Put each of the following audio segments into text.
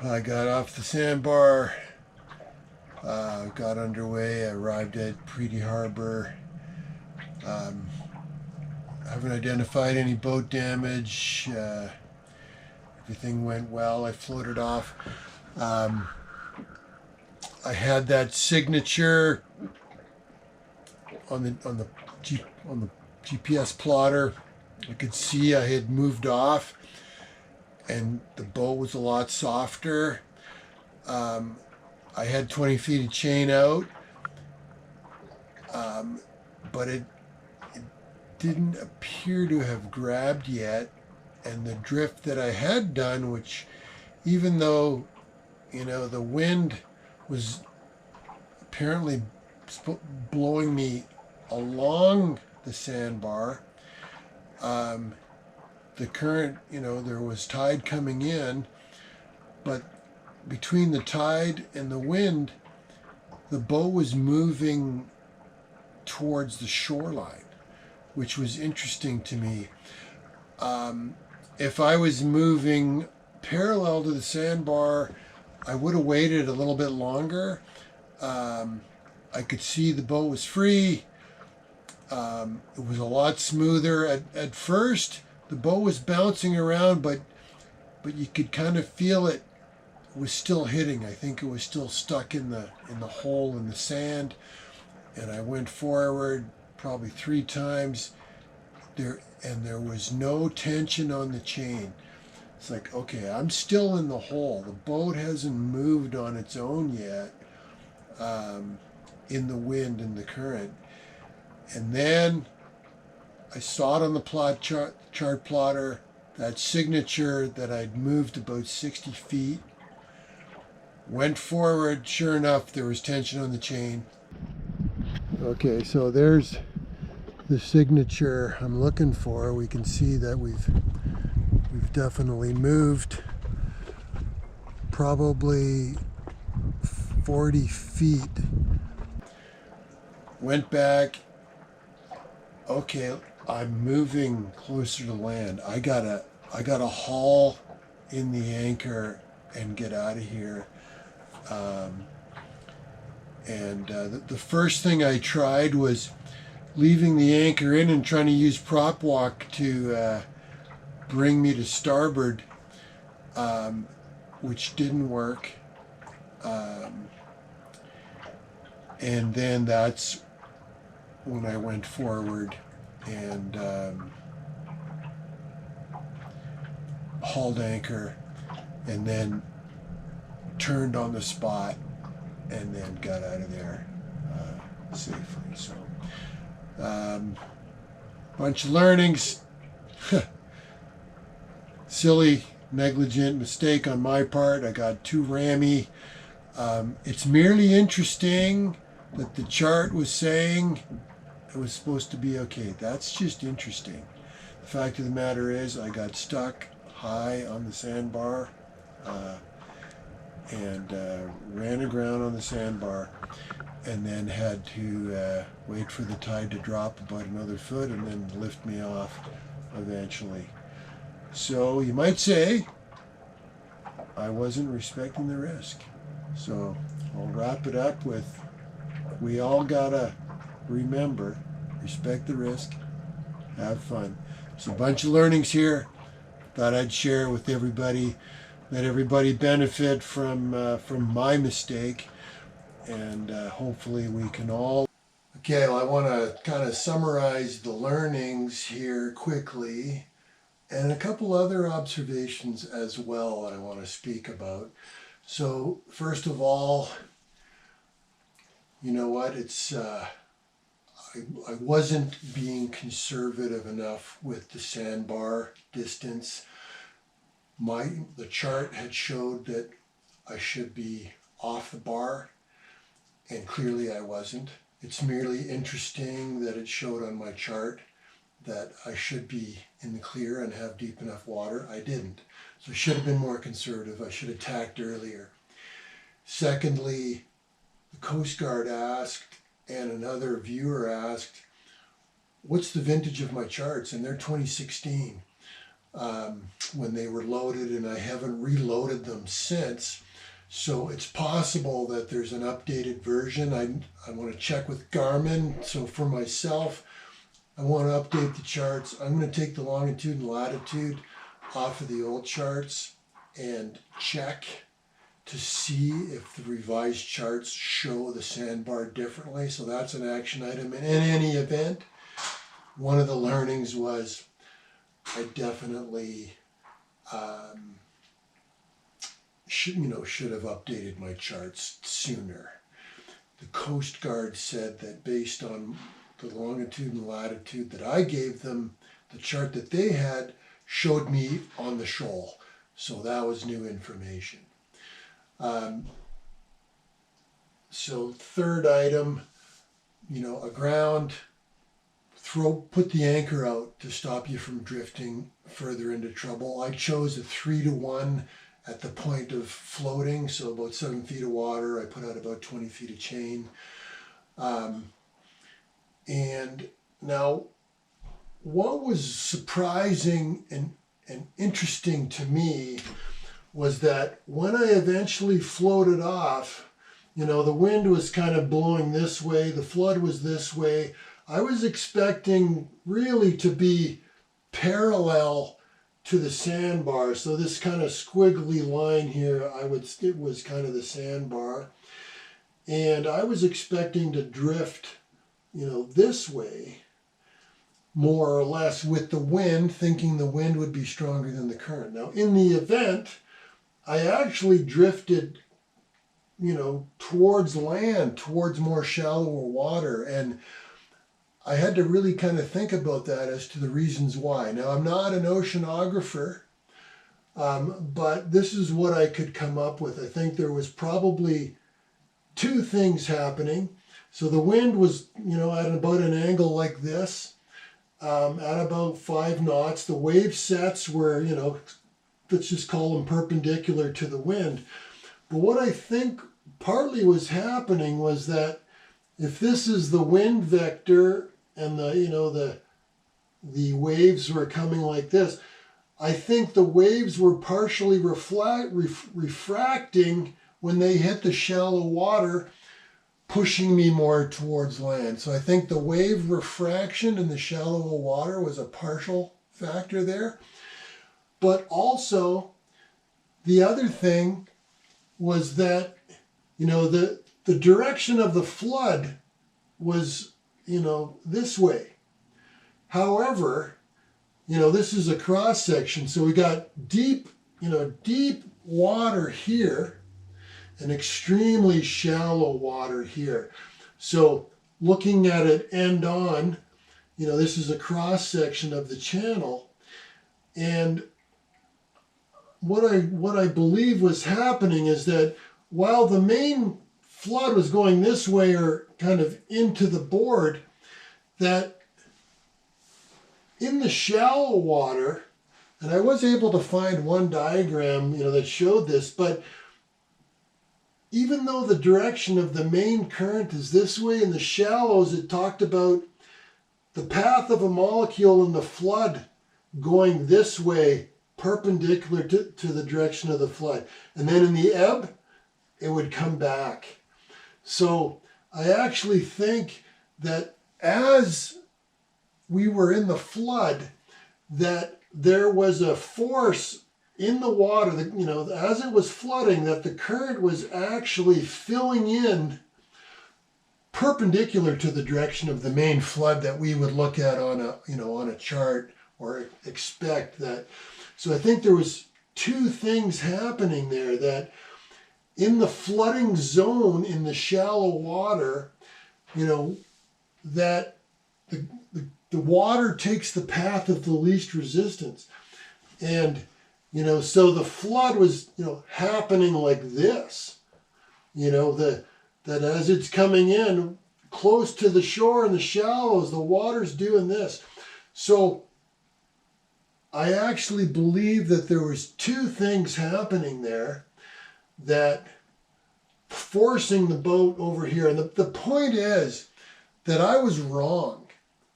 I got off the sandbar, got underway, arrived at Pretty Harbor. Um, haven't identified any boat damage. Everything went well. I floated off. Um, I had that signature on the GPS plotter. I could see I had moved off, and the boat was a lot softer. Um, I had 20 feet of chain out, um, but it didn't appear to have grabbed yet. And the drift that I had done, which even though, the wind was apparently blowing me along the sandbar, um, the current, there was tide coming in, but between the tide and the wind, the boat was moving towards the shoreline, which was interesting to me. If I was moving parallel to the sandbar, I would have waited a little bit longer. I could see the boat was free. It was a lot smoother. At first, the boat was bouncing around, but you could kind of feel it was still hitting. I think it was still stuck in the hole in the sand. And I went forward probably 3 times. There was no tension on the chain. It's like, okay, I'm still in the hole. The boat hasn't moved on its own yet, in the wind and the current. And then I saw it on the chart plotter, that signature that I'd moved about 60 feet. Went forward, sure enough, there was tension on the chain. Okay, so there's the signature I'm looking for. We can see that we've definitely moved probably 40 feet. Went back. Okay, I'm moving closer to land. I gotta haul in the anchor and get out of here. The first thing I tried was leaving the anchor in and trying to use prop walk to bring me to starboard, which didn't work. And then that's when I went forward and hauled anchor and then turned on the spot and then got out of there safely. So, bunch of learnings. Silly, negligent mistake on my part. I got too rammy. It's merely interesting that the chart was saying it was supposed to be okay. That's just interesting. The fact of the matter is, I got stuck high on the sandbar and ran aground on the sandbar, and then had to wait for the tide to drop about another foot and then lift me off eventually. So you might say I wasn't respecting the risk. So I'll wrap it up with, we all gotta remember, respect the risk, have fun. There's a bunch of learnings here. Thought I'd share with everybody, let everybody benefit from my mistake, and hopefully we can all. Okay, well, I want to kind of summarize the learnings here quickly, and a couple other observations as well that I want to speak about. So first of all, you know what? I wasn't being conservative enough with the sandbar distance. The chart had showed that I should be off the bar, and clearly I wasn't. It's merely interesting that it showed on my chart that I should be in the clear and have deep enough water. I didn't. So I should have been more conservative. I should have tacked earlier. Secondly, the Coast Guard asked, and another viewer asked, what's the vintage of my charts? And they're 2016. when they were loaded, and I haven't reloaded them since. So it's possible that there's an updated version. I want to check with Garmin. So for myself, I want to update the charts. I'm going to take the longitude and latitude off of the old charts and check to see if the revised charts show the sandbar differently. So that's an action item. And in any event, one of the learnings was I definitely should have updated my charts sooner. The Coast Guard said that based on the longitude and latitude that I gave them, the chart that they had showed me on the shoal. So that was new information. So third item, aground, put the anchor out to stop you from drifting further into trouble. I chose a 3-to-1 at the point of floating, so about 7 feet of water. I put out about 20 feet of chain. And now, what was surprising and interesting to me was that when I eventually floated off, the wind was kind of blowing this way, the flood was this way. I was expecting really to be parallel to the sandbar. So this kind of squiggly line here, it was kind of the sandbar. And I was expecting to drift, this way, more or less with the wind, thinking the wind would be stronger than the current. Now, in the event, I actually drifted, towards land, towards more shallower water. And I had to really kind of think about that as to the reasons why. Now, I'm not an oceanographer, but this is what I could come up with. I think there was probably two things happening. So the wind was, at about an angle like this, at about 5 knots. The wave sets were, let's just call them perpendicular to the wind. But what I think partly was happening was that if this is the wind vector and the waves were coming like this, I think the waves were partially refracting when they hit the shallow water, pushing me more towards land. So I think the wave refraction in the shallower water was a partial factor there. But also, the other thing was that, the direction of the flood was, this way. However, this is a cross section. So we got deep water here and extremely shallow water here. So looking at it end on, this is a cross section of the channel. And what I believe was happening is that while the main flood was going this way or kind of into the board, that in the shallow water, and I was able to find one diagram, that showed this, but even though the direction of the main current is this way, in the shallows it talked about the path of a molecule in the flood going this way, perpendicular to the direction of the flood. And then in the ebb, it would come back. So I actually think that as we were in the flood, that there was a force in the water, that, as it was flooding, that the current was actually filling in perpendicular to the direction of the main flood that we would look at on a chart or expect that. So I think there was two things happening there, that in the flooding zone in the shallow water, that the water takes the path of the least resistance. And so the flood was, happening like this, that as it's coming in close to the shore in the shallows, the water's doing this. So I actually believe that there was two things happening there that forcing the boat over here. And the point is that I was wrong.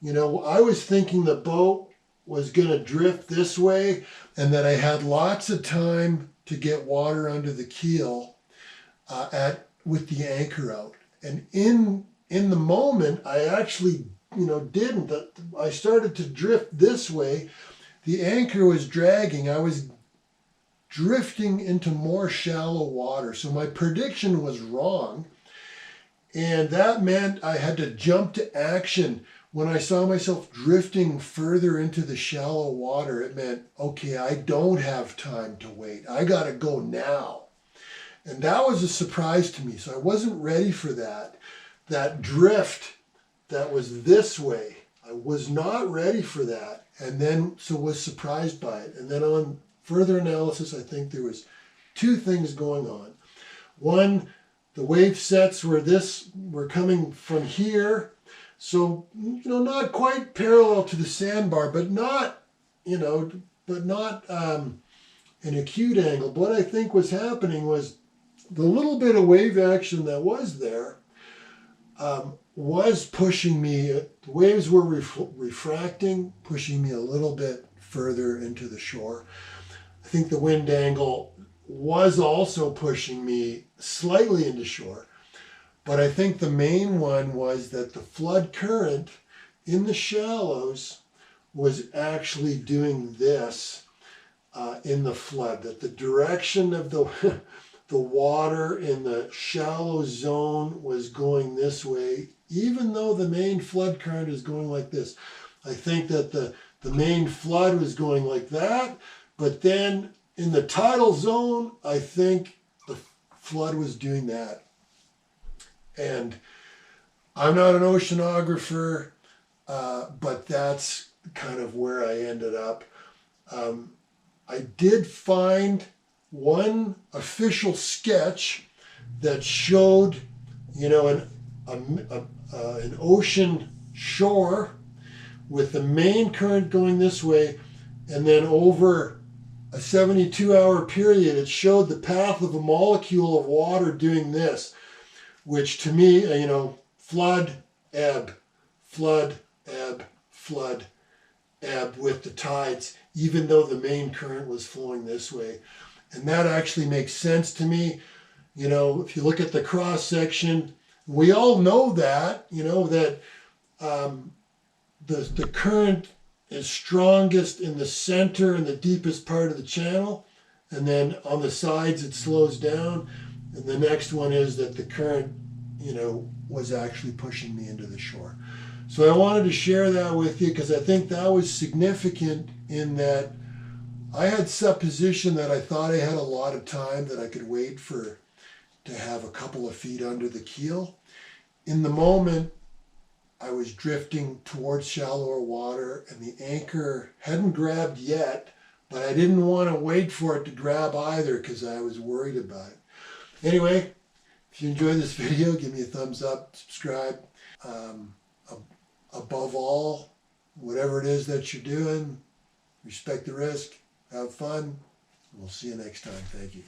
I was thinking the boat was going to drift this way and that I had lots of time to get water under the keel with the anchor out. And in the moment, I actually, didn't. I started to drift this way. The anchor was dragging. I was drifting into more shallow water. So my prediction was wrong. And that meant I had to jump to action. When I saw myself drifting further into the shallow water, it meant, okay, I don't have time to wait. I got to go now. And that was a surprise to me. So I wasn't ready for that. That drift that was this way, I was not ready for that. And then, so was surprised by it. And then on further analysis, I think there was two things going on. One, the wave sets were coming from here. So, not quite parallel to the sandbar, but not an acute angle. But what I think was happening was the little bit of wave action that was there was pushing me. The waves were refracting, pushing me a little bit further into the shore. I think the wind angle was also pushing me slightly into shore. But I think the main one was that the flood current in the shallows was actually doing this in the flood, that the direction of the water in the shallow zone was going this way, even though the main flood current is going like this. I think that the main flood was going like that, but then in the tidal zone, I think the flood was doing that. And I'm not an oceanographer, but that's kind of where I ended up. I did find one official sketch that showed, an ocean shore with the main current going this way, and then over a 72-hour period, it showed the path of a molecule of water doing this, which to me, flood, ebb, flood, ebb, flood, ebb with the tides, even though the main current was flowing this way. And that actually makes sense to me. If you look at the cross section, we all know that, that the current is strongest in the center and the deepest part of the channel. And then on the sides, it slows down. And the next one is that the current, was actually pushing me into the shore. So I wanted to share that with you because I think that was significant in that I had supposition that I thought I had a lot of time that I could wait to have a couple of feet under the keel. In the moment, I was drifting towards shallower water and the anchor hadn't grabbed yet, but I didn't want to wait for it to grab either because I was worried about it. Anyway, if you enjoyed this video, give me a thumbs up, subscribe. Above all, whatever it is that you're doing, respect the risk, have fun. We'll see you next time. Thank you.